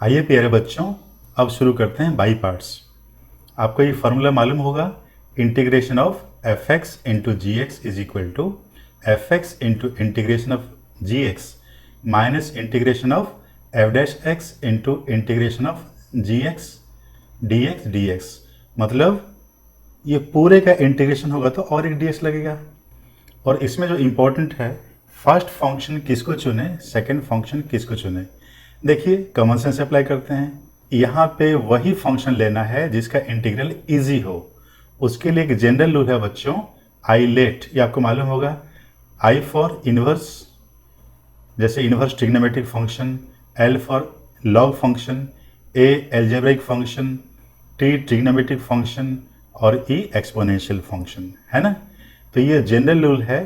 आइए प्यारे बच्चों, अब शुरू करते हैं बाई पार्ट्स। आपको ये फार्मूला मालूम होगा, integration of f x into g x is equal to f x into integration of g x minus integration of f dash x into integration of g x d x. मतलब ये पूरे का integration होगा तो और एक D x लगेगा। और इसमें जो इम्पोर्टेंट है, फर्स्ट फंक्शन किसको चुने, सेकंड फंक्शन किसको चुने। देखिए कॉमन सेंस अप्लाई करते हैं, यहाँ पे वही फंक्शन लेना है जिसका इंटीग्रल इजी हो। उसके लिए एक जनरल रूल है बच्चों, आई लेट, ये आपको मालूम होगा। आई फॉर इनवर्स, जैसे inverse trigonometric function, L for log function, A algebraic function, T trigonometric function और ई एक्सपोनेंशियल फंक्शन, है ना। तो ये जनरल रूल है।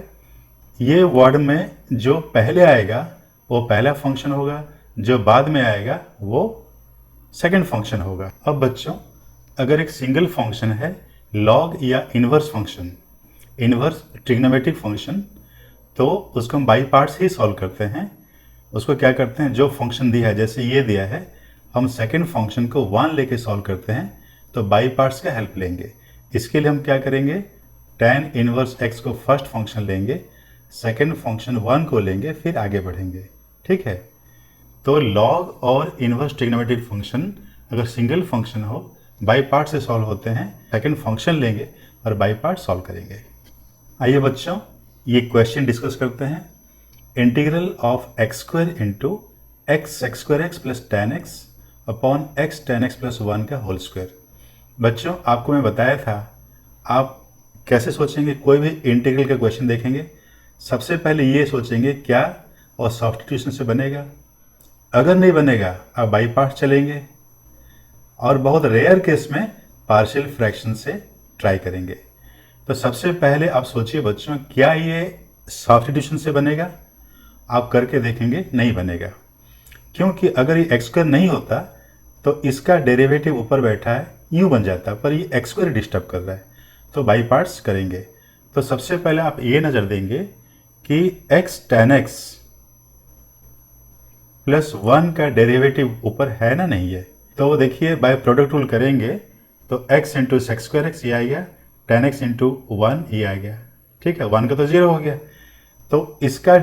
ये वर्ड में जो पहले आएगा वो पहला फंक्शन होगा, जो बाद में आएगा वो सेकंड फंक्शन होगा। अब बच्चों, अगर एक सिंगल फंक्शन है लॉग या inverse function, inverse trigonometric function, तो उसको हम बाई पार्ट्स ही सॉल्व करते हैं। उसको क्या करते हैं, जो फंक्शन दिया है, जैसे ये दिया है, हम सेकंड फंक्शन को 1 लेके सॉल्व करते हैं, तो बाई पार्ट्स का हेल्प लेंगे। इसके लिए हम क्या करेंगे, tan इनवर्स x को फर्स्ट फंक्शन लेंगे, सेकंड फंक्शन 1 को लेंगे, फिर आगे बढ़ेंगे, ठीक है। तो लॉग और इनवर्स ट्रिग्नोमेट्रिक फंक्शन अगर सिंगल फंक्शन हो, बाई पार्ट से सॉल्व होते हैं। सेकंड फंक्शन लेंगे और बाई पार्ट सॉल्व करेंगे। आइए बच्चों, ये क्वेश्चन डिस्कस करते हैं। Integral of x square into x square x plus ten x upon x ten x plus 1 का होल स्क्वायर। बच्चों आपको मैं बताया था, आप कैसे सोचेंगे, कोई भी इंटीग्रल का क्वेश्चन देखेंगे, सबसे पहले ये सोचेंगे क्या और सब्स्टिट्यूशन से बनेगा। अगर नहीं बनेगा आप बाई पार्ट चलेंगे, और बहुत रेयर केस में पार्शियल फ्रैक्शन से ट्राई करेंगे। तो सबसे पहले आप सोचिए बच्चों, क्या ये सब्स्टिट्यूशन से बनेगा। आप करके देखेंगे नहीं बनेगा, क्योंकि अगर ये एक्स स्क्वायर नहीं होता तो इसका डेरिवेटिव ऊपर बैठा है, यूँ बन जाता, पर ये एक्स स्क्वायर डिस्टर्ब कर रहा है, तो बाई पार्ट्स करेंगे। तो सबसे पहले आप ये नज़र देंगे कि एक्स टेन एक्स प्लस 1 का डेरिवेटिव ऊपर है ना, नहीं है। तो देखिए बाय प्रोडक्ट रूल करेंगे तो x into sex square x ये आ गया, टेन एक्स इंटू 1 ये आ गया, ठीक है। 1 का तो 0 हो गया, तो इसका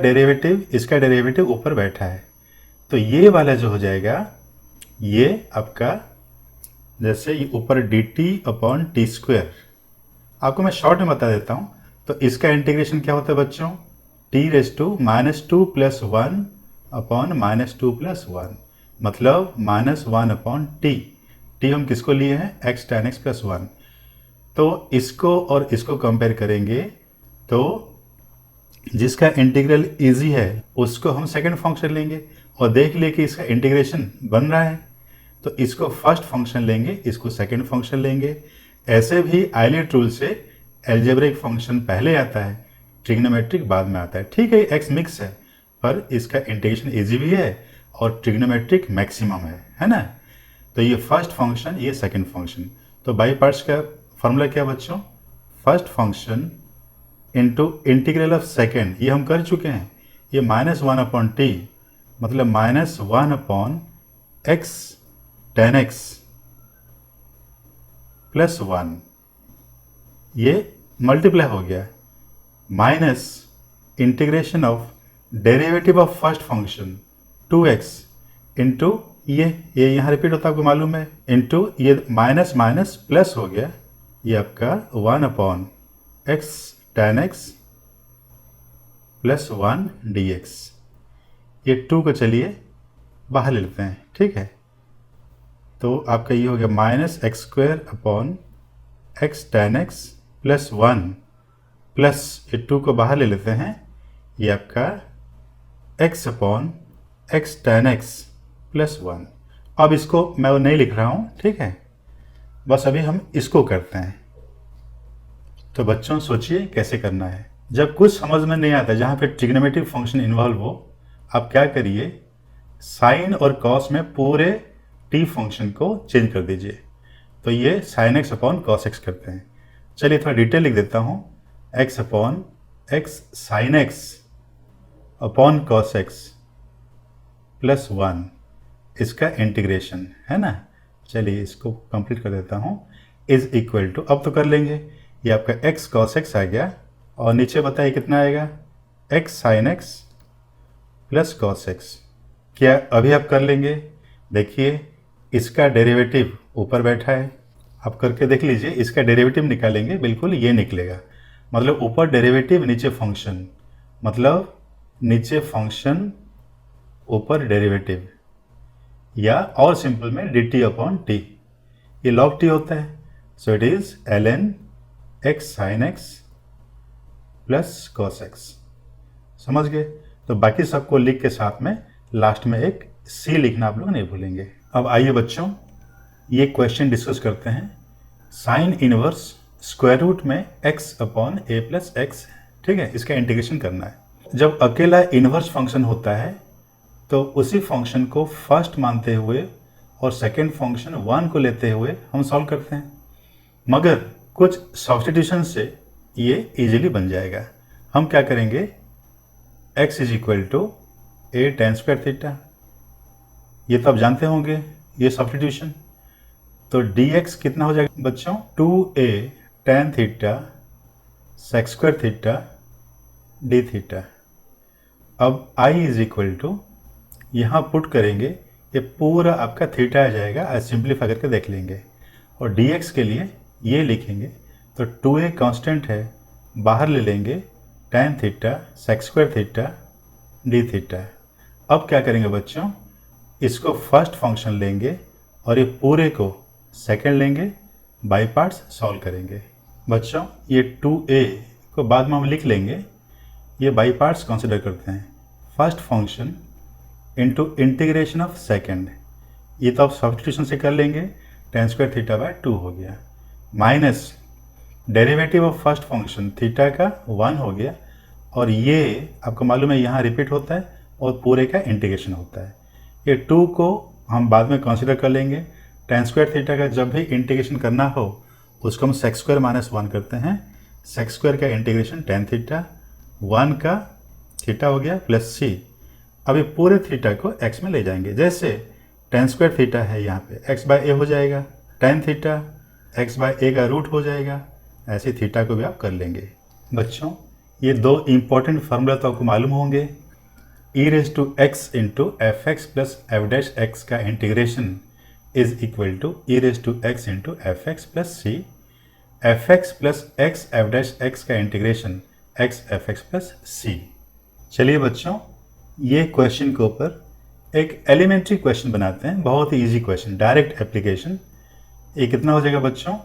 डेरिवेटिव ऊपर बैठा है, तो ये वाला जो हो जाएगा, ये आपका जैसे ये ऊपर D T upon T square. आपको मैं शॉर्ट में बता देता हूँ। तो इसका इंटीग्रेशन क्या होता है बच्चों, t raise to -2 plus 1 upon -2 plus 1, मतलब -1 अपॉन टी। टी हम किसको लिए हैं, एक्स टेन एक्स प्लस 1। तो इसको और इसको कंपेयर करेंगे, तो जिसका इंटीग्रल इजी है उसको हम सेकंड फंक्शन लेंगे और देख लिए कि इसका इंटीग्रेशन बन रहा है, तो इसको फर्स्ट फंक्शन लेंगे, इसको सेकंड फंक्शन लेंगे। ऐसे भी आइलेट रूल से एल्जेब्रिक फंक्शन पहले आता है, ट्रिग्नोमेट्रिक बाद में आता है, ठीक है। एक्स मिक्स है पर इसका इंटीग्रेशन इजी भी है और ट्रिग्नोमेट्रिक मैक्सिमम है ना। तो ये फर्स्ट फंक्शन, ये सेकंड फंक्शन। तो बाई पार्ट्स का फॉर्मूला क्या बच्चों, first function into integral of second, ये हम कर चुके हैं। ये -1 अपॉन टी, मतलब -1 upon x ten x plus 1, ये मल्टीप्लाई हो गया, minus integration of derivative of first function 2x into ये यहाँ रिपीट होता है आपको मालूम है, इंटू ये माइनस माइनस प्लस हो गया, ये आपका 1 upon x ten x plus 1 dx। ये 2 को चलिए बाहर ले लेते हैं, ठीक है। तो आपका ये हो गया minus x square upon x ten x plus 1 plus ये 2 को बाहर ले लेते हैं, ये आपका x upon x ten x plus 1। अब इसको मैं वो नहीं लिख रहा हूँ, ठीक है, बस अभी हम इसको करते हैं। तो बच्चों सोचिए कैसे करना है। जब कुछ समझ में नहीं आता, जहाँ पे ट्रिग्नोमेट्रिक फंक्शन इन्वॉल्व हो, आप क्या करिए, साइन और कॉस में पूरे टी फंक्शन को चेंज कर दीजिए। तो ये sine x upon cos x करते हैं। चलिए थोड़ा डिटेल लिख देता हूँ, x upon x sine x upon cos x plus 1 इसका इंटीग्रेशन, है ना। चलिए इसको कंप्लीट कर देता हूँ। इज इक्वल टू, अब तो कर लेंगे, ये आपका x cos x आ गया और नीचे बताइए कितना आएगा, x sin x plus cos x। क्या अभी आप कर लेंगे? देखिए इसका डेरिवेटिव ऊपर बैठा है, आप करके देख लीजिए, इसका डेरिवेटिव निकालेंगे, बिल्कुल ये निकलेगा। मतलब ऊपर डेरिवेटिव नीचे फंक्शन, मतलब नीचे फंक्शन ऊपर डेरिवेटिव, या और सिंपल में dt अपॉन टी, ये log t होता है। So it is ln x sin x plus cos x। समझ गए? तो बाकी सबको लिख के साथ में लास्ट में एक c लिखना आप लोग नहीं भूलेंगे। अब आइए बच्चों ये क्वेश्चन डिस्कस करते हैं। साइन इनवर्स स्क्वायर रूट में x upon a plus x, ठीक है, इसका इंटीग्रेशन करना है। जब अकेला इनवर्स फंक्शन होता है तो उसी फंक्शन को फर्स्ट मानते हुए और सेकेंड फंक्शन 1 को लेते हुए हम सॉल्व करते हैं, मगर कुछ सब्स्टिट्यूशन से ये इजीली बन जाएगा। हम क्या करेंगे, x is equal to a tan square theta, ये तो आप जानते होंगे ये सब्स्टिट्यूशन। तो dx कितना हो जाएगा बच्चों, 2a tan theta sec square theta d theta. अब i इज इक्वल टू, यहाँ पुट करेंगे, ये पूरा आपका थीटा आ जाएगा, आज सिंप्लीफाई करके देख लेंगे। और dx के लिए ये लिखेंगे, तो 2a कांस्टेंट है, बाहर ले लेंगे, tan theta sec square theta d theta. अब क्या करेंगे बच्चों, इसको फर्स्ट फंक्शन लेंगे और ये पूरे को सेकंड लेंगे, बाई पार्ट्स सॉल्व करेंगे। बच्चों ये 2a को बाद में हम लिख लेंगे, ये बाई पार्ट्स कंसिडर करते हैं। First function into integration of second, ये तो आप सब्स्टिट्यूशन से कर लेंगे, tan स्क्वायर थीटा बाय 2 हो गया, minus derivative of first function theta का 1 हो गया, और ये आपको मालूम है यहाँ रिपीट होता है और पूरे का इंटीग्रेशन होता है। ये 2 को हम बाद में कंसिडर कर लेंगे, tan स्क्वायर थीटा का जब भी इंटीग्रेशन करना हो उसको हम sec स्क्वायर माइनस 1 करते हैं, sec स्क्वायर का इंटीग्रेशन tan थीटा, 1 का थीटा हो गया प्लस c। अब ये पूरे थीटा को x में ले जाएंगे, जैसे tan स्क्वायर थीटा है यहाँ पे x बाय a हो जाएगा, tan theta x by a का रूट हो जाएगा, ऐसे थीटा को भी आप कर लेंगे। बच्चों ये दो इंपॉर्टेंट फार्मूला तो आपको मालूम होंगे, e raise to x into f x plus f dash x का integration is equal to e raise to x into f x plus C, f x plus x f dash x का integration x f x plus C. चलिए बच्चों ये question के ऊपर एक elementary question बनाते हैं, बहुत ही इजी क्वेश्चन, डायरेक्ट एप्लीकेशन। ये कितना हो जाएगा बच्चों,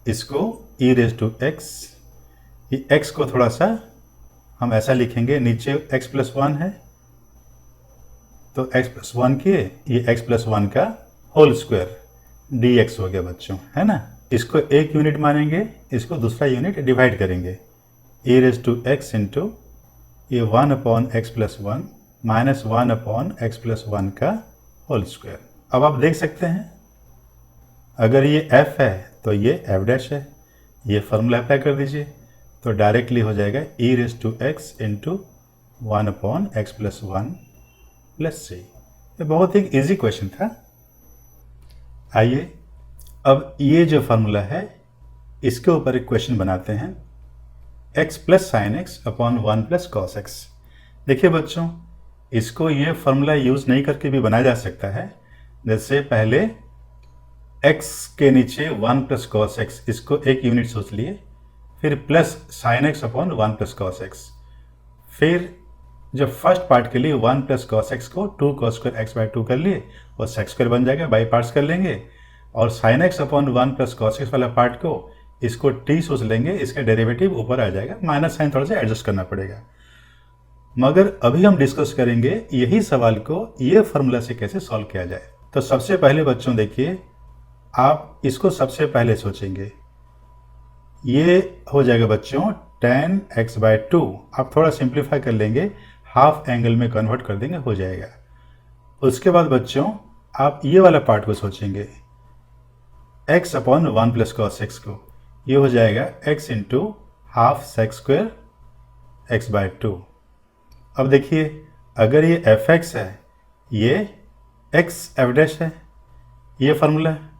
इसको e रेज टू x, ये x को थोड़ा सा हम ऐसा लिखेंगे, नीचे x प्लस 1 है तो x प्लस 1 किए, ये x प्लस 1 का होल स्क्वायर dx हो गया बच्चों, है ना। इसको एक यूनिट मानेंगे, इसको दूसरा यूनिट डिवाइड करेंगे, e raise to x into ये 1 upon x plus 1 minus 1 upon x plus 1 का होल स्क्वायर। अब आप देख सकते हैं अगर ये f है तो ये f डैश है, ये फॉर्मूला अप्लाई कर दीजिए तो डायरेक्टली हो जाएगा e raise to x into 1 upon x plus 1 plus C. ये बहुत ही इजी क्वेश्चन था। आइए अब ये जो फार्मूला है इसके ऊपर एक क्वेश्चन बनाते हैं, x plus sine x upon 1 plus cos x. देखिए बच्चों इसको ये फार्मूला यूज़ नहीं करके भी बनाया जा सकता है। जैसे पहले x के नीचे 1 प्लस कॉस एक्स, इसको एक यूनिट सोच लिए, फिर plus sine x upon 1 plus cos x, फिर जब फर्स्ट पार्ट के लिए 1 प्लस कॉस एक्स को 2 कॉस स्क्वायर एक्स बाई 2 कर लिए, वो सेक्स स्क्वायर बन जाएगा, बाई पार्ट्स कर लेंगे, और sine x upon 1 plus cos x वाला पार्ट को इसको t सोच लेंगे, इसका डेरिवेटिव ऊपर आ जाएगा, माइनस साइन थोड़ा सा एडजस्ट करना पड़ेगा। मगर अभी हम डिस्कस करेंगे यही सवाल को ये फार्मूला से कैसे सॉल्व किया जाए। तो सबसे पहले बच्चों देखिए, आप इसको सबसे पहले सोचेंगे, ये हो जाएगा बच्चों tan x बाय 2, आप थोड़ा सिंप्लीफाई कर लेंगे, हाफ एंगल में कन्वर्ट कर देंगे, हो जाएगा। उसके बाद बच्चों आप ये वाला पार्ट को सोचेंगे, x upon 1 plus cos x को, ये हो जाएगा x into half sec square x by 2। अब देखिए अगर ये एफ एक्स है, ये एक्स एफ डैश है, ये फार्मूला है,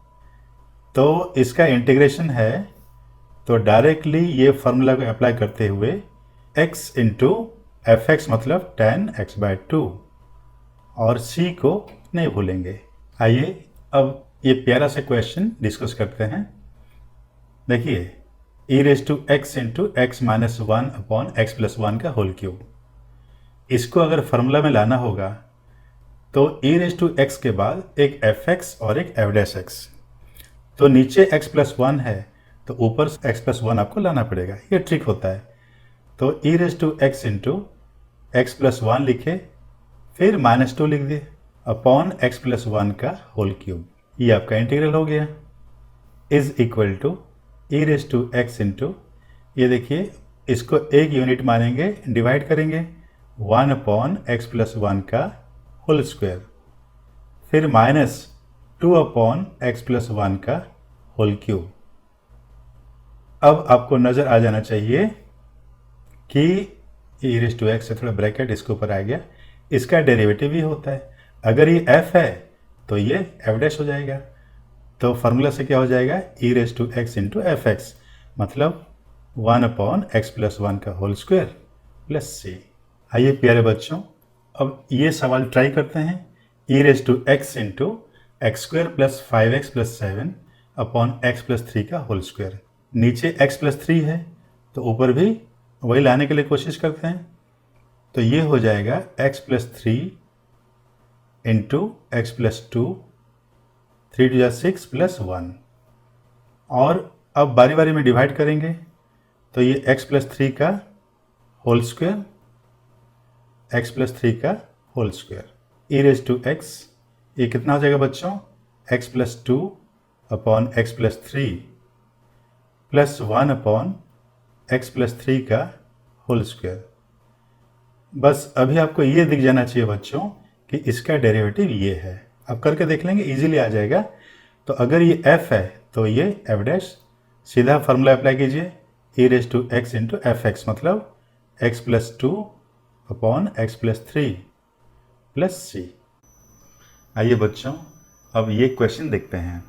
तो इसका इंटीग्रेशन है, तो डायरेक्टली ये फार्मूला को अप्लाई करते हुए x इंटू एफ एक्स मतलब tan x/2 और c को नहीं भूलेंगे। आइए अब ये प्यारा सा क्वेश्चन डिस्कस करते हैं। देखिए e raise to x into x minus one upon x plus one का होल क्यूब, इसको अगर फार्मूला में लाना होगा तो e रेज टू एक्स के बाद एक एफ एक्स और एक एफ डैश एक्स, तो नीचे x प्लस वन है तो ऊपर x प्लस वन आपको लाना पड़ेगा, ये ट्रिक होता है। तो e raise to x into x plus one लिखे, फिर -2 लिख दिए अपॉन एक्स प्लस वन का होल क्यूब, ये आपका इंटीग्रल हो गया, is equal to e raise to x into, ये देखिए इसको एक यूनिट मानेंगे, डिवाइड करेंगे 1 अपॉन एक्स प्लस वन का होल स्क्वायर, फिर -2 अपॉन एक्स प्लस वन का होल क्यूब। अब आपको नज़र आ जाना चाहिए कि e रेज टू एक्स से थोड़ा ब्रैकेट इसके ऊपर आ गया, इसका डेरिवेटिव भी होता है, अगर ये f है तो ये f डैश हो जाएगा, तो फार्मूला से क्या हो जाएगा e raise to x into f x मतलब 1 अपॉन एक्स प्लस वन का होल स्क्वायर प्लस c। आइए प्यारे बच्चों अब ये सवाल ट्राई करते हैं, e raise to x into x square plus 5x plus 7 upon x plus 3 का होल स्क्वायर, नीचे x प्लस 3 है तो ऊपर भी वही लाने के लिए कोशिश करते हैं, तो ये हो जाएगा x plus 3 into x plus 2, 3 two 6 plus 1, और अब बारी बारी में डिवाइड करेंगे तो ये x प्लस 3 का होल स्क्वायर, x प्लस 3 का whole square, e raise to x, ये कितना हो जाएगा बच्चों x plus 2 upon x plus 3 plus 1 upon x plus 3 का होल स्क्वायर। बस अभी आपको ये दिख जाना चाहिए बच्चों कि इसका डेरिवेटिव ये है, आप करके देख लेंगे इजीली आ जाएगा। तो अगर ये f है तो ये f डैश, सीधा फार्मूला अप्लाई कीजिए e raise to x into f x मतलब x plus 2 upon x plus 3 plus c। आइए बच्चों अब ये क्वेश्चन देखते हैं,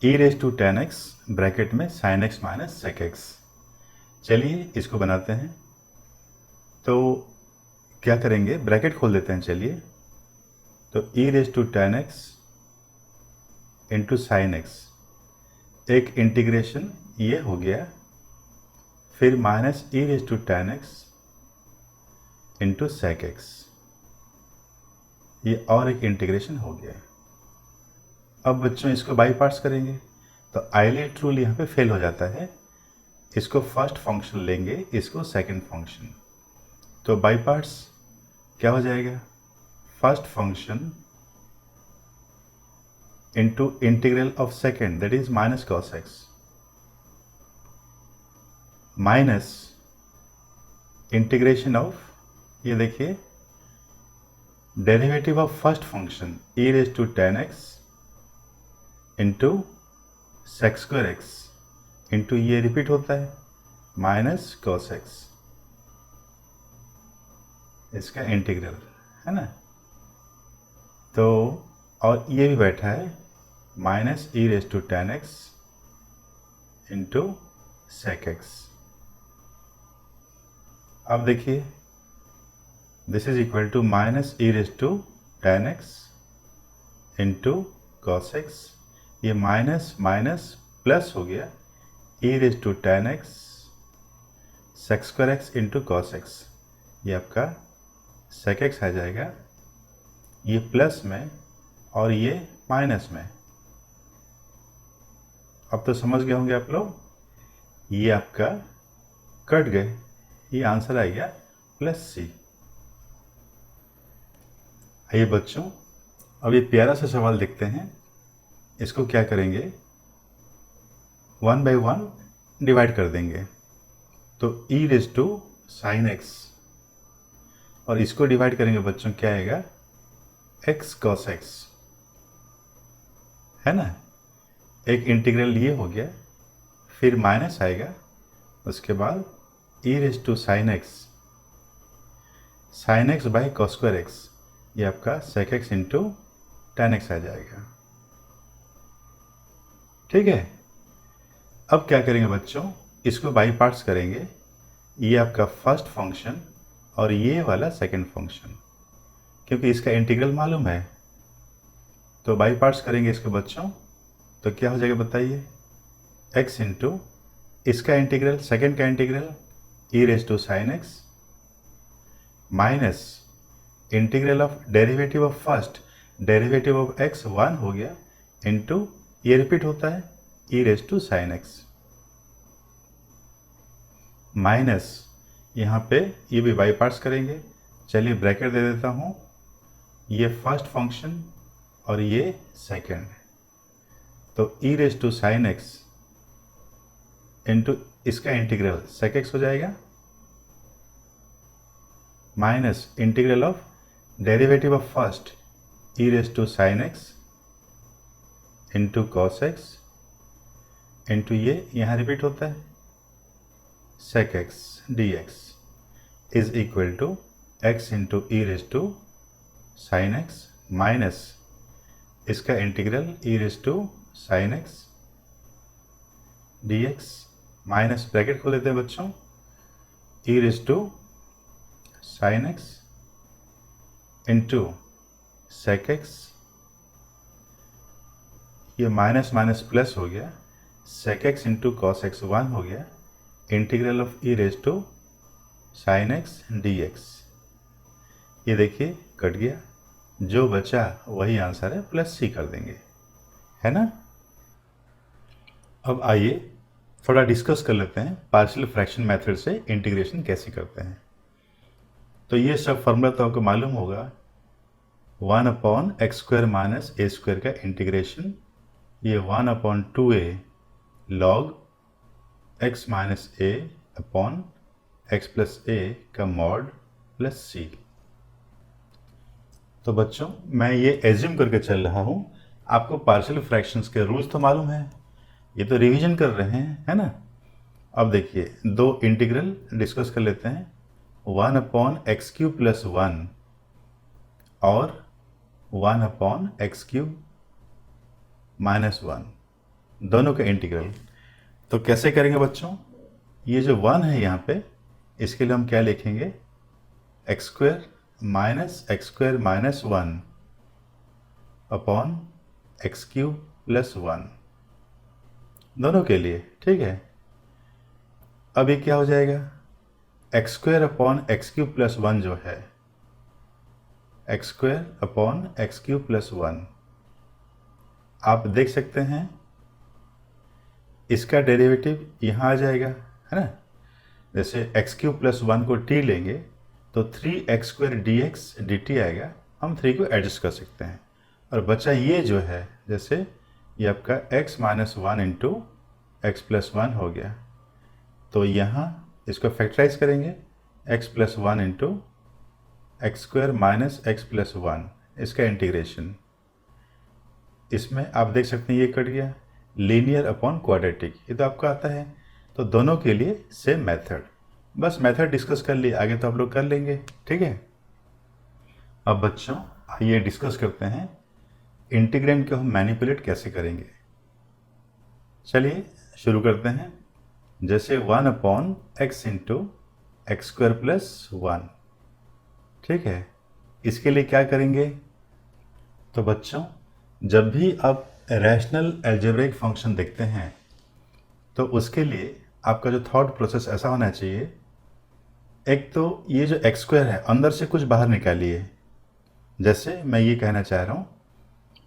e raise to tan x bracket में sin x minus sec x, चलिए इसको बनाते हैं। तो क्या करेंगे, ब्रैकेट खोल देते हैं, चलिए तो e raise to tan x into sine x, एक इंटीग्रेशन ये हो गया, फिर minus e raise to tan x into sec x, ये और एक इंटीग्रेशन हो गया। अब बच्चों इसको बाई पार्ट्स करेंगे तो आइलेट रूल यहाँ पे फेल हो जाता है, इसको फर्स्ट फंक्शन लेंगे, इसको सेकंड फंक्शन, तो बाई पार्ट्स क्या हो जाएगा, first function into integral of second that is minus cos x minus integration of, ये देखिए derivative of first function e raise to tan x into sec square x into ये repeat होता है minus cos x, इसका integral है ना, तो और ये भी बैठा है minus e raise to tan x into sec x. अब देखिए this is equal to minus e raise to tan x into cos x, ये माइनस माइनस प्लस हो गया e raise to tan x sec square x into cos x, ये आपका सेक x आ जाएगा, ये plus में और ये माइनस में। अब तो समझ गए होंगे आप लोग, ये आपका कट गए, ये आंसर आ गया प्लस सी। आइए बच्चों अब ये प्यारा सा सवाल देखते हैं, इसको क्या करेंगे 1 बाई 1 डिवाइड कर देंगे, तो e raise to sine x, और इसको डिवाइड करेंगे बच्चों क्या आएगा x cos x, है ना, एक इंटीग्रल ये हो गया, फिर माइनस आएगा, उसके बाद e raise to sine x by cos square x, ये आपका सेक एक्स इंटू 10x आ जाएगा। ठीक है, अब क्या करेंगे बच्चों, इसको बाई पार्ट्स करेंगे। ये आपका फर्स्ट फंक्शन और ये वाला सेकंड फंक्शन, क्योंकि इसका इंटीग्रल मालूम है, तो बाई पार्ट्स करेंगे इसको बच्चों। तो क्या हो जाएगा बताइए, x इंटू इसका इंटीग्रल, सेकंड का integral e raise to sine x, minus integral of derivative of first, derivative of x 1 हो गया, इंटू ये रिपीट होता है e raise to sine x, minus यहाँ पे ये भी बाई पार्ट्स करेंगे। चलिए ब्रैकेट दे देता हूँ, ये फर्स्ट फंक्शन और ये सेकंड, तो e raise to sine x into इसका इंटीग्रल सेक एक्स हो जाएगा, minus integral of derivative of first e raise to sine x into cos x, into ये यहाँ रिपीट होता है sec x dx is equal to x into e raise to sine x, minus इसका integral e raise to sine x dx, minus bracket खोल देते हैं बच्चों, e raise to sine x into sec x, ये minus minus plus हो गया, sec x into cos x 1 हो गया, integral of e raise to sine x dx। ये देखिए कट गया, जो बचा वही आंसर है, प्लस सी कर देंगे, है ना। अब आइए थोड़ा डिस्कस कर लेते हैं पार्शियल फ्रैक्शन मेथड से इंटीग्रेशन कैसे करते हैं। तो ये सब फॉर्मूला तो आपको मालूम होगा, 1/x² माइनस a² का इंटीग्रेशन, ये 1/2a log x minus a upon x plus a का मॉड प्लस c। तो बच्चों मैं ये एज्यूम करके चल रहा हूँ आपको पार्शियल फ्रैक्शंस के रूल्स तो मालूम है, ये तो रिवीजन कर रहे हैं, है ना। अब देखिए दो इंटीग्रल डिस्कस कर लेते हैं, 1/x³ प्लस 1 और 1/x³ माइनस 1, दोनों का इंटीग्रल। तो कैसे करेंगे बच्चों, ये जो 1 है यहाँ पे, इसके लिए हम क्या लिखेंगे, x² minus x² minus 1 upon x³ plus 1, दोनों के लिए, ठीक है। अब ये क्या हो जाएगा, x² अपॉन x³ प्लस 1 जो है, x² अपॉन x³ प्लस 1, आप देख सकते हैं इसका डेरिवेटिव यहाँ आ जाएगा, है ना। जैसे x³ प्लस 1 को t लेंगे तो 3x² dx dt आएगा, हम 3 को एडजस्ट कर सकते हैं, और बचा ये जो है, जैसे ये आपका x minus 1 into x plus 1 हो गया, तो यहाँ इसको फैक्टराइज करेंगे, x plus 1 into x² minus x plus 1, इसका इंटीग्रेशन, इसमें आप देख सकते हैं ये कट गया, लीनियर अपॉन क्वाड्रेटिक, ये तो आपको आता है। तो दोनों के लिए सेम मेथड, बस मेथड डिस्कस कर लिए, आगे तो आप लोग कर लेंगे, ठीक है। अब बच्चों आइए डिस्कस करते हैं इंटीग्रेंड को हम मैनिपुलेट कैसे करेंगे। चलिए शुरू करते हैं। जैसे 1/x इंटू x² प्लस 1, ठीक है। इसके लिए क्या करेंगे, तो बच्चों जब भी आप रैशनल अलजेब्रिक फंक्शन देखते हैं तो उसके लिए आपका जो थॉट प्रोसेस ऐसा होना चाहिए, एक तो ये जो x² है अंदर से कुछ बाहर निकालिए। जैसे मैं ये कहना चाह रहा हूँ,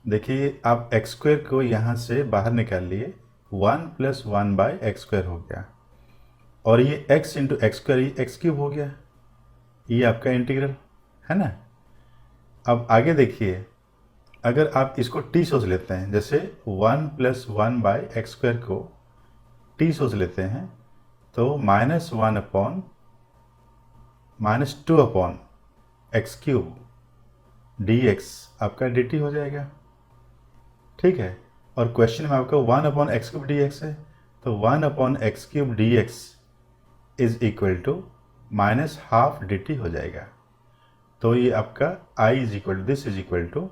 देखिए आप x² को यहाँ से बाहर निकाल लिए, 1 प्लस 1/x² हो गया, और ये x इंटू x², ये x³ हो गया, ये आपका इंटीग्रल है ना। अब आगे देखिए, अगर आप इसको t सोच लेते हैं, जैसे 1 प्लस 1/x² को t सोच लेते हैं, तो -1 अपॉन -2 अपॉन x³ dx आपका dt हो जाएगा, ठीक है। और क्वेश्चन में आपका 1/x³ dx है, तो 1/x³ dx is equal to -12 dt हो जाएगा। तो ये आपका I is equal to, this is equal to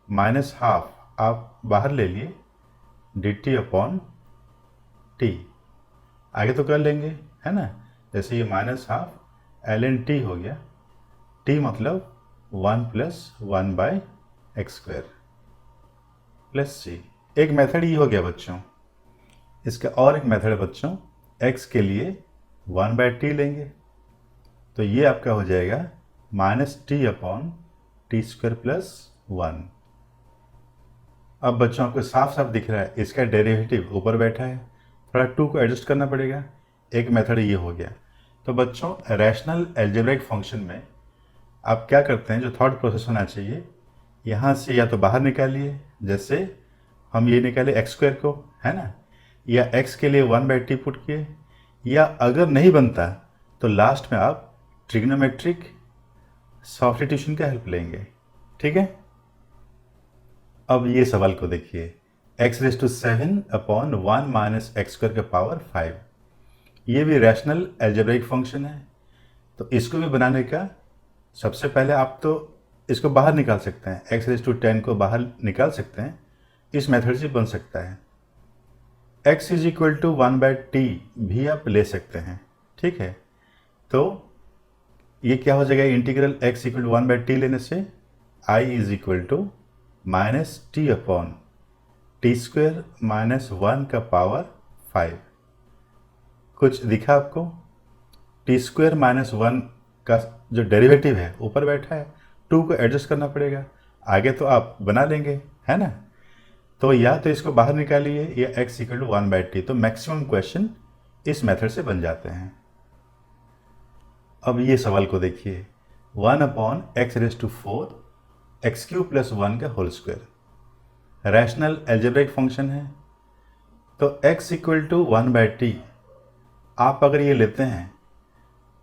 minus half आप बाहर ले लिए dt अपॉन टी, आगे तो कर लेंगे है ना। जैसे ये माइनस हाफ ln t हो गया, t मतलब 1 प्लस 1/x² प्लस c। एक मेथड ये हो गया बच्चों। इसका और एक मेथड है बच्चों, x के लिए 1/t लेंगे, तो ये आपका हो जाएगा -t अपॉन t² प्लस 1। अब बच्चों आपको साफ साफ दिख रहा है इसका डेरिवेटिव ऊपर बैठा है, थोड़ा 2 को एडजस्ट करना पड़ेगा। एक मेथड ये हो गया। तो बच्चों रैशनल अलजेब्रिक फंक्शन में आप क्या करते हैं, जो थॉट प्रोसेस होना चाहिए, यहाँ से या तो बाहर निकालिए, जैसे हम ये निकाले x² को है ना, या x के लिए 1/t पुट किए, या अगर नहीं बनता तो लास्ट में आप ट्रिग्नोमेट्रिक सब्स्टिट्यूशन का हेल्प लेंगे। ठीक है। अब ये सवाल को देखिए, x⁷ अपॉन 1 माइनस x² का पावर 5, ये भी रैशनल अलजेब्रिक फंक्शन है। तो इसको भी बनाने का सबसे पहले आप तो इसको बाहर निकाल सकते हैं, x⁻10 को बाहर निकाल सकते हैं, इस मेथड से बन सकता है। x is equal to 1/t भी आप ले सकते हैं। ठीक है। तो ये क्या हो जाएगा, integral x equal to 1/t लेने से I is equal to -t upon t² -1 का पावर 5। कुछ दिखा आपको? t² -1 का जो डेरिवेटिव है ऊपर बैठा है, 2 को एडजस्ट करना पड़ेगा, आगे तो आप बना लेंगे है ना। तो या तो इसको बाहर निकालिए या x इक्वल टू 1/t, तो मैक्सिमम क्वेश्चन इस मेथड से बन जाते हैं। अब ये सवाल को देखिए, 1 अपॉन x⁴ x³ प्लस 1 का whole square rational algebraic function है। तो x इक्वल टू 1/t आप अगर ये लेते हैं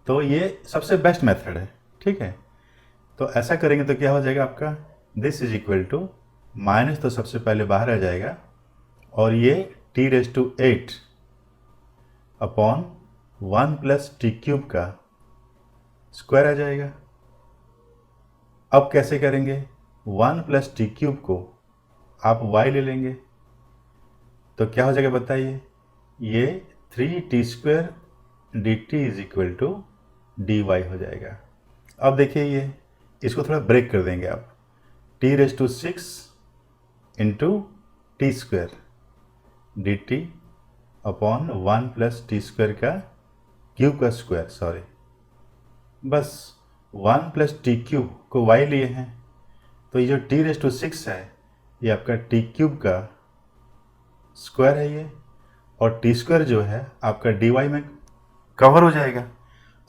तो ये सबसे बेस्ट मेथड है। ठीक है। तो ऐसा करेंगे तो क्या हो जाएगा आपका, this is equal to minus, तो सबसे पहले बाहर आ जाएगा, और ये t⁸ अपॉन 1 प्लस t³ का स्क्वायर आ जाएगा। अब कैसे करेंगे, 1 प्लस t³ को आप y ले लेंगे, तो क्या हो जाएगा बताइए, ये 3t² dt is equal to dy हो जाएगा। अब देखिए ये, इसको थोड़ा ब्रेक कर देंगे आप, t⁶ into t² dt upon 1 plus t² का क्यूब का स्क्वायर, सॉरी, बस 1 प्लस t³ को y लिए हैं, तो ये जो t⁶ है ये आपका t³ का स्क्वायर है ये, और t² जो है आपका dy में कवर हो जाएगा,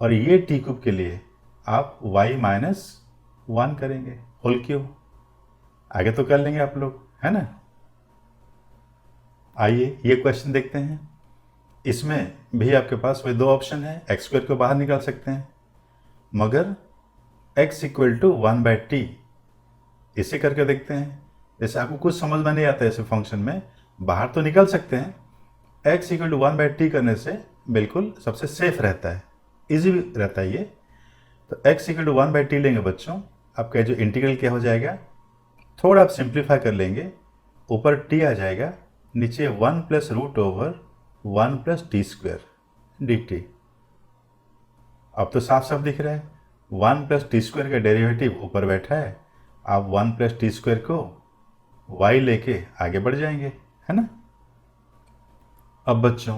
और ये t³ के लिए आप y -1 करेंगे होल क्यूब, आगे तो कर लेंगे आप लोग है ना। आइए ये क्वेश्चन देखते हैं। इसमें भी आपके पास वही दो ऑप्शन है, x² को बाहर निकाल सकते हैं, मगर x इक्वल टू 1/t इसे करके देखते हैं। जैसे आपको कुछ समझ में नहीं आता ऐसे फंक्शन में, बाहर तो निकाल सकते हैं, x इक्वल टू 1/t करने से बिल्कुल सबसे सेफ रहता है, इजी भी रहता है ये। तो x इक्वल टू 1/t लेंगे बच्चों, आपका जो इंटीग्रल क्या हो जाएगा, थोड़ा आप सिंप्लीफाई कर लेंगे, ऊपर t आ जाएगा, नीचे 1 प्लस √1 प्लस t² dt। अब तो साफ साफ दिख रहा है, 1 प्लस t² का डेरिवेटिव ऊपर बैठा है, आप 1 प्लस t² को y लेके आगे बढ़ जाएंगे है ना। अब बच्चों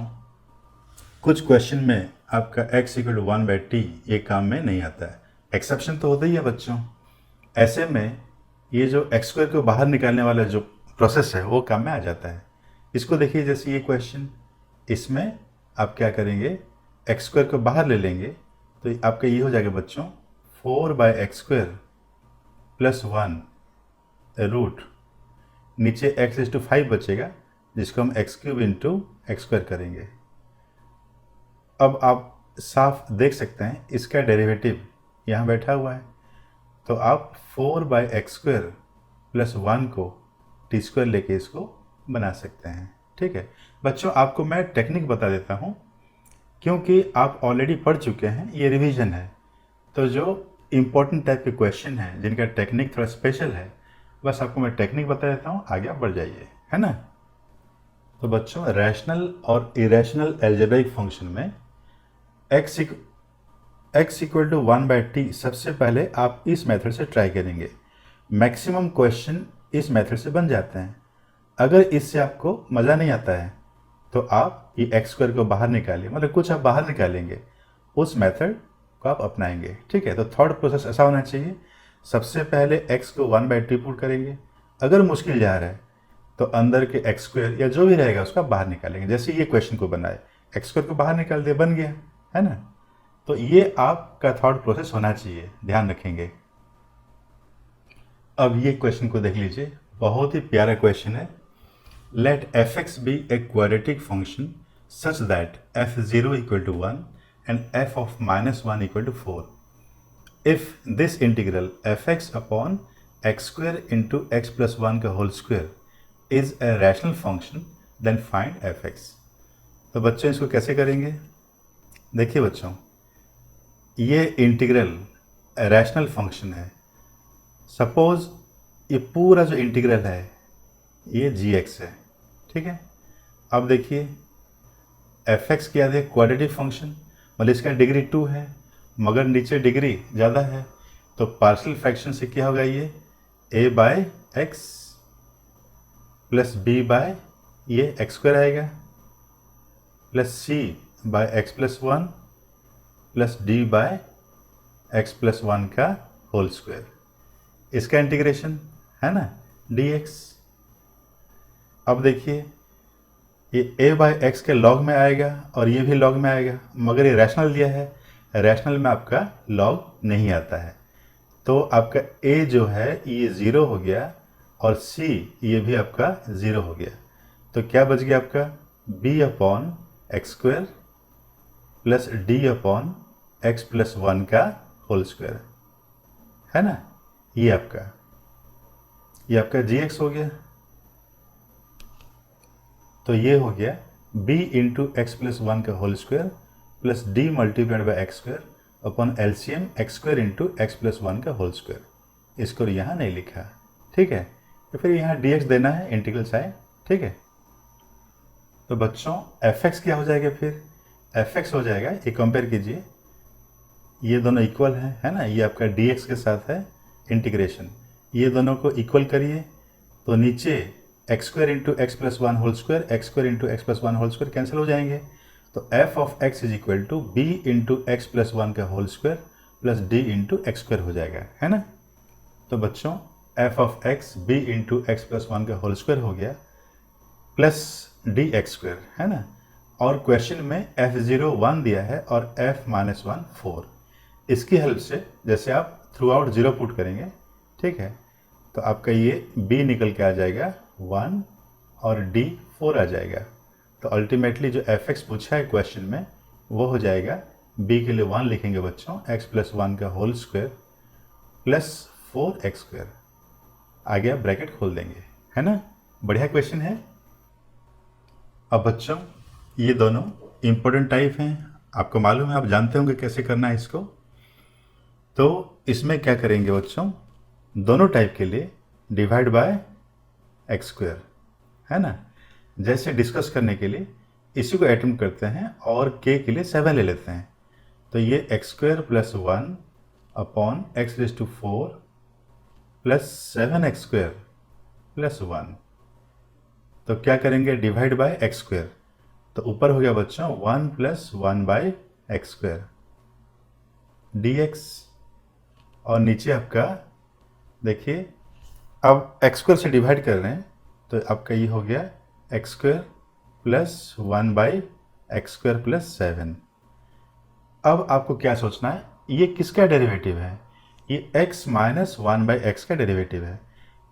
कुछ क्वेश्चन में आपका x इक्वल टू 1/t ये काम में नहीं आता है, एक्सेप्शन तो होता ही है बच्चों। ऐसे में ये जो x² को बाहर निकालने वाला जो प्रोसेस है वो काम में आ जाता है। इसको देखिए, जैसे ये क्वेश्चन, इसमें आप क्या करेंगे, x² को बाहर ले लेंगे, तो आपका ये हो जाएगा बच्चों 4/x² प्लस 1 रूट, नीचे x⁵ बचेगा, जिसको हम x³ इंटू x² करेंगे। अब आप साफ देख सकते हैं इसका डेरिवेटिव यहाँ बैठा हुआ है, तो आप 4/x² प्लस 1 को t² लेके इसको बना सकते हैं। ठीक है बच्चों, आपको मैं टेक्निक बता देता हूँ, क्योंकि आप ऑलरेडी पढ़ चुके हैं, ये रिवीजन है। तो जो इम्पोर्टेंट टाइप के क्वेश्चन हैं जिनका टेक्निक थोड़ा स्पेशल है, बस आपको मैं टेक्निक बता देता हूँ, आगे आप बढ़ जाइए, है ना। तो बच्चों रैशनल और इरेशनल एल्जेब्रिक फंक्शन में x इक्वल टू 1/t सबसे पहले आप इस मेथड से ट्राई करेंगे। मैक्सिमम क्वेश्चन इस मेथड से बन जाते हैं। अगर इससे आपको मज़ा नहीं आता है तो आप ये एक्स स्क्वायर को बाहर निकालिए, मतलब कुछ आप बाहर निकालेंगे, उस मेथड को आप अपनाएंगे, ठीक है। तो थर्ड प्रोसेस ऐसा होना चाहिए, सबसे पहले x को 1/t पुट करेंगे, अगर मुश्किल जा रहा है तो अंदर के एक्स स्क्वायर या जो भी रहेगा उसका बाहर निकालेंगे। जैसे ये क्वेश्चन को बनाए, एक्स स्क्वायर को बाहर निकाल दिया, बन गया, है ना। तो ये आपका थर्ड प्रोसेस होना चाहिए, ध्यान रखेंगे। अब ये क्वेश्चन को देख लीजिए, बहुत ही प्यारा क्वेश्चन है। Let f(x) be a quadratic function such that f(0) equal to 1 and f of -1 equal to 4. If this integral f(x) upon x square into x plus 1 का whole square is a rational function, then find f(x). तो बच्चों इसको कैसे करेंगे? देखिए बच्चों, ये integral rational function है। सपोज ये पूरा जो इंटीग्रल है ये gx है, ठीक है। अब देखिए f(x) क्या है, क्वाड्रेटिक फंक्शन, मतलब इसका डिग्री 2 है, मगर नीचे डिग्री ज़्यादा है, तो पार्शियल फ्रैक्शन से क्या होगा, ये a/x प्लस b/ ये x स्क्वायर आएगा plus c/x plus 1 plus d/x plus 1 का होल स्क्वायर, इसका इंटीग्रेशन है ना dx। अब देखिए ये a/x के लॉग में आएगा और ये भी लॉग में आएगा, मगर ये रैशनल दिया है, रैशनल में आपका लॉग नहीं आता है, तो आपका a जो है ये 0 हो गया और c ये भी आपका 0 हो गया। तो क्या बच गया आपका b/x square plus d/x plus 1 का होल स्क्वायर, है ना। ये आपका gx हो गया। तो ये हो गया b इंटू एक्स प्लस 1 का whole square plus d multiplied by x square upon LCM x square into x plus 1 का होल स्क्वायर। इसको यहाँ नहीं लिखा, ठीक है। तो फिर यहाँ dx देना है, इंटीग्रल साइन, ठीक है। तो बच्चों f(x) क्या हो जाएगा, फिर f(x) हो जाएगा, ये कंपेयर कीजिए, ये दोनों इक्वल हैं, है ना। ये आपका dx के साथ है इंटीग्रेशन, ये दोनों को इक्वल करिए, तो नीचे x square into x plus 1 whole square, x square into x plus 1 whole square cancel हो जाएंगे, तो f(x) is equal to b into x plus 1 का whole square plus d into x square हो जाएगा, है ना। तो बच्चों f(x) b into x plus 1 का होल स्क्वायर हो गया प्लस d एक्स स्क्वायर, है ना। और क्वेश्चन में f(0) 1 दिया है और f-1 4। इसकी हेल्प से जैसे आप थ्रू आउट 0 पुट करेंगे, ठीक है, तो आपका ये b निकल के आ जाएगा 1 और d 4 आ जाएगा। तो अल्टीमेटली जो f(x) पूछा है क्वेश्चन में वो हो जाएगा, b के लिए 1 लिखेंगे बच्चों, x प्लस 1 का whole square plus 4x square, आगे आप ब्रैकेट खोल देंगे, है ना। बढ़िया क्वेश्चन है। अब बच्चों ये दोनों इंपॉर्टेंट टाइप हैं, आपको मालूम है, आप जानते होंगे कैसे करना है इसको। तो इसमें क्या करेंगे बच्चों, दोनों टाइप के लिए डिवाइड बाय एक्स स्क्वायर, है ना। जैसे डिस्कस करने के लिए इसी को अटेम्प्ट करते हैं और k के लिए 7 ले लेते हैं, तो ये x square plus 1 upon x raise to 4 plus 7x square plus 1। तो क्या करेंगे, डिवाइड बाय एक्स स्क्वायर, तो ऊपर हो गया बच्चों 1 plus 1 by x square dx, और नीचे आपका देखिए अब एक्स स्क्वायर से डिवाइड कर रहे हैं तो आपका ये हो गया x square plus 1 by x square plus 7। अब आपको क्या सोचना है, ये किसका डेरिवेटिव है, ये x माइनस 1 बाई एक्स का डेरिवेटिव है,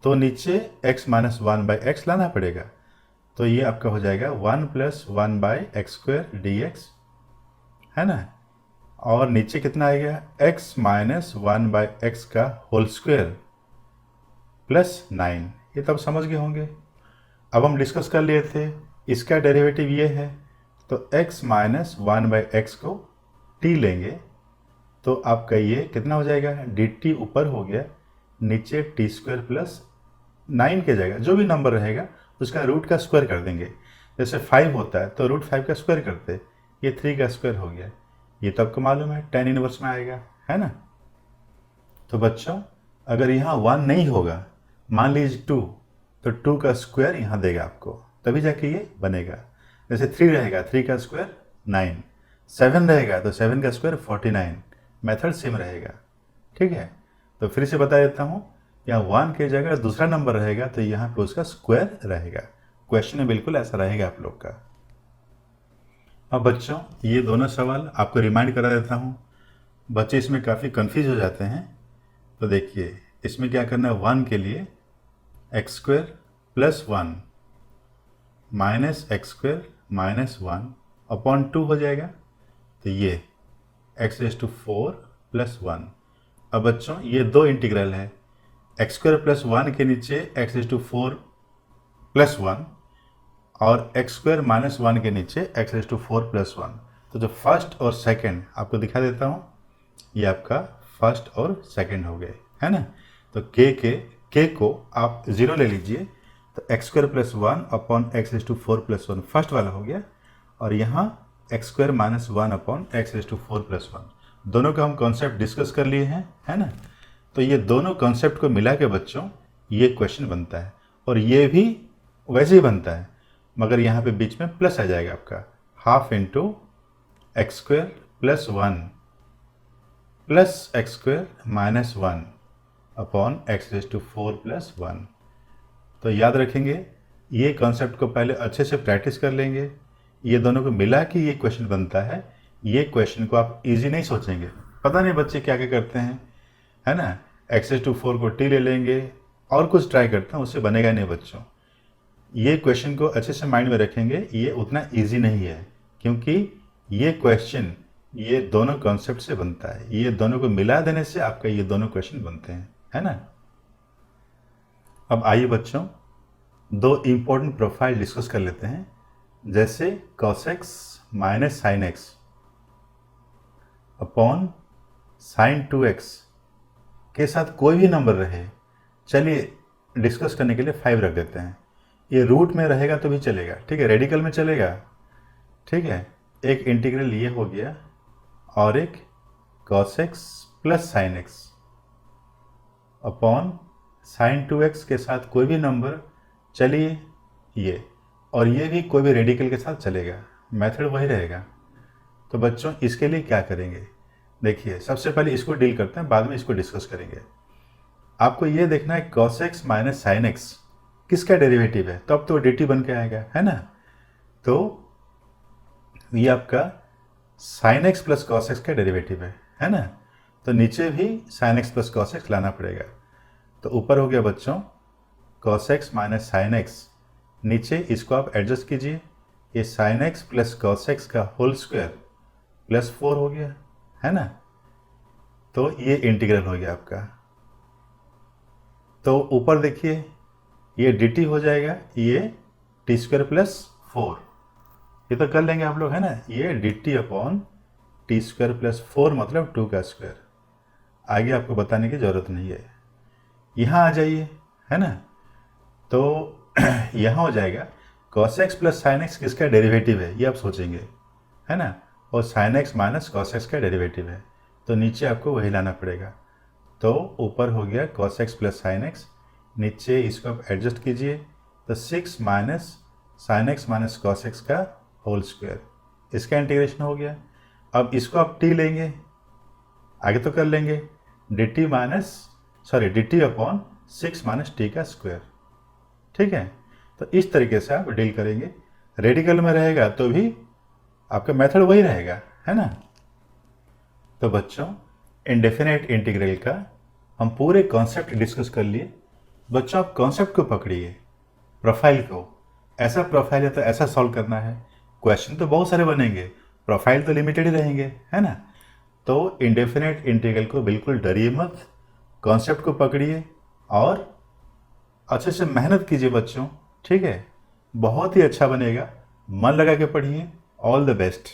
तो नीचे x माइनस 1 बाई एक्स लाना पड़ेगा, तो ये आपका हो जाएगा 1 plus 1 by x square dx, है ना। और नीचे कितना आएगा, x माइनस 1 बाई एक्स का होल स्क्वायर प्लस 9। ये तब समझ गए होंगे। अब हम डिस्कस कर लिए थे, इसका डेरिवेटिव ये है, तो x माइनस 1 बाई एक्स को t लेंगे तो आपका ये कितना हो जाएगा, dt ऊपर हो गया, नीचे टी स्क्वायर प्लस 9 की जगह जो भी नंबर रहेगा उसका रूट का स्क्वायर कर देंगे। जैसे 5 होता है तो रूट 5 का स्क्वायर करते, ये 3 का स्क्वायर हो गया। ये तो आपको मालूम है tan इनवर्स में आएगा, है ना। तो बच्चों अगर यहाँ 1 नहीं होगा, मान लीजिए 2, तो 2 का स्क्वायर यहाँ देगा आपको, तभी जाके ये बनेगा। जैसे 3 रहेगा, 3 का स्क्वायर 9, 7 रहेगा तो 7 का स्क्वायर 49। मेथड सेम रहेगा, ठीक है। तो फिर से बता देता हूँ, यहाँ 1 की जगह दूसरा नंबर रहेगा तो यहाँ पे उसका स्क्वायर रहेगा। क्वेश्चन में बिल्कुल ऐसा रहेगा आप लोग का। अब बच्चों ये दोनों सवाल आपको रिमाइंड करा देता हूँ, बच्चे इसमें काफ़ी कंफ्यूज हो जाते हैं। तो देखिए इसमें क्या करना है, 1 के लिए x square plus 1 minus x square minus 1 upon 2 हो जाएगा। तो ये एक्स रेज टू 4 प्लस 1। अब बच्चों ये दो इंटीग्रल है, एक्स स्क्वायर प्लस 1 के नीचे एक्स रेज टू 4 प्लस 1 और एक्स स्क्वायर माइनस 1 के नीचे एक्स रेज टू 4 प्लस 1। तो जो फर्स्ट और सेकंड आपको दिखा देता हूँ, ये आपका फर्स्ट और सेकंड हो गए, है ना। तो के को आप 0 ले लीजिए, तो x square plus 1 upon x raise to 4 plus 1 first वाला हो गया, और यहाँ x square minus 1 upon x raise to 4 plus 1 दोनों का हम कॉन्सेप्ट डिस्कस कर लिए हैं, है ना। तो ये दोनों कॉन्सेप्ट को मिला के बच्चों ये क्वेश्चन बनता है, और ये भी वैसे ही बनता है, मगर यहाँ पे बीच में प्लस आ जाएगा आपका, half into x square plus 1 plus x square minus 1 upon x raise to 4 plus 1। तो याद रखेंगे, ये कॉन्सेप्ट को पहले अच्छे से प्रैक्टिस कर लेंगे, ये दोनों को मिला के ये क्वेश्चन बनता है। ये क्वेश्चन को आप इजी नहीं सोचेंगे, पता नहीं बच्चे क्या क्या करते हैं, है ना। एक्स रेज टू 4 को टी ले लेंगे और कुछ ट्राई करते हैं, उससे बनेगा नहीं बच्चों। ये क्वेश्चन को अच्छे से माइंड में रखेंगे, ये उतना ईजी नहीं है, क्योंकि ये क्वेश्चन ये दोनों कॉन्सेप्ट से बनता है, ये दोनों को मिला देने से आपका ये दोनों क्वेश्चन बनते हैं, है ना। अब आइए बच्चों दो इम्पोर्टेंट प्रोफाइल डिस्कस कर लेते हैं, जैसे cos x minus sine x upon sine 2x के साथ कोई भी नंबर रहे। चलिए डिस्कस करने के लिए 5 रख देते हैं, ये रूट में रहेगा तो भी चलेगा, ठीक है, रेडिकल में चलेगा, ठीक है। एक इंटीग्रल ये हो गया और एक cos x plus sine x upon sine 2x के साथ कोई भी नंबर, चलिए ये, और ये भी कोई भी रेडिकल के साथ चलेगा, मेथड वही रहेगा। तो बच्चों इसके लिए क्या करेंगे, देखिए सबसे पहले इसको डील करते हैं, बाद में इसको डिस्कस करेंगे। आपको ये देखना है cos x minus sine x किसका डेरिवेटिव है, तब तो dt बन के आएगा, है ना। तो ये आपका sine x plus cos x का डेरिवेटिव है ना। तो नीचे भी sine x plus cos x लाना पड़ेगा। तो ऊपर हो गया बच्चों cos x minus sine x, नीचे इसको आप एडजस्ट कीजिए, ये sine x plus cos x का होल स्क्वायर प्लस 4 हो गया, है ना। तो ये इंटीग्रल हो गया आपका। तो ऊपर देखिए ये dt हो जाएगा, ये टी स्क्वायर प्लस 4, ये तो कर लेंगे आप लोग, है ना। ये dt upon T square plus 4 मतलब 2 का स्क्वायर, आगे आपको बताने की ज़रूरत नहीं है। यहाँ आ जाइए, है ना। तो यहाँ हो जाएगा cos x plus sine x किसका डेरिवेटिव है, ये आप सोचेंगे, है ना, और sign x minus cos x का डेरिवेटिव है, तो नीचे आपको वही लाना पड़ेगा। तो ऊपर हो गया cos x plus sine x, नीचे इसको आप एडजस्ट कीजिए, तो 6 minus sign x minus cos x का होल स्क्वायर, इसका इंटीग्रेशन हो गया। अब इसको आप t लेंगे, आगे तो कर लेंगे, dt अपॉन 6 माइनस टी का स्क्वायर, ठीक है। तो इस तरीके से आप डील करेंगे, रेडिकल में रहेगा तो भी आपका मेथड वही रहेगा, है ना। तो बच्चों इंडेफिनेट इंटीग्रल का हम पूरे कॉन्सेप्ट डिस्कस कर लिए। बच्चों आप कॉन्सेप्ट को पकड़िए, प्रोफाइल को, ऐसा प्रोफाइल है तो ऐसा सॉल्व करना है। क्वेश्चन तो बहुत सारे बनेंगे, प्रोफाइल तो लिमिटेड ही रहेंगे, है ना। तो इंडेफिनेट इंटीग्रल को बिल्कुल डरिए मत, कॉन्सेप्ट को पकड़िए और अच्छे से मेहनत कीजिए बच्चों, ठीक है, बहुत ही अच्छा बनेगा, मन लगा के पढ़िए। All the best.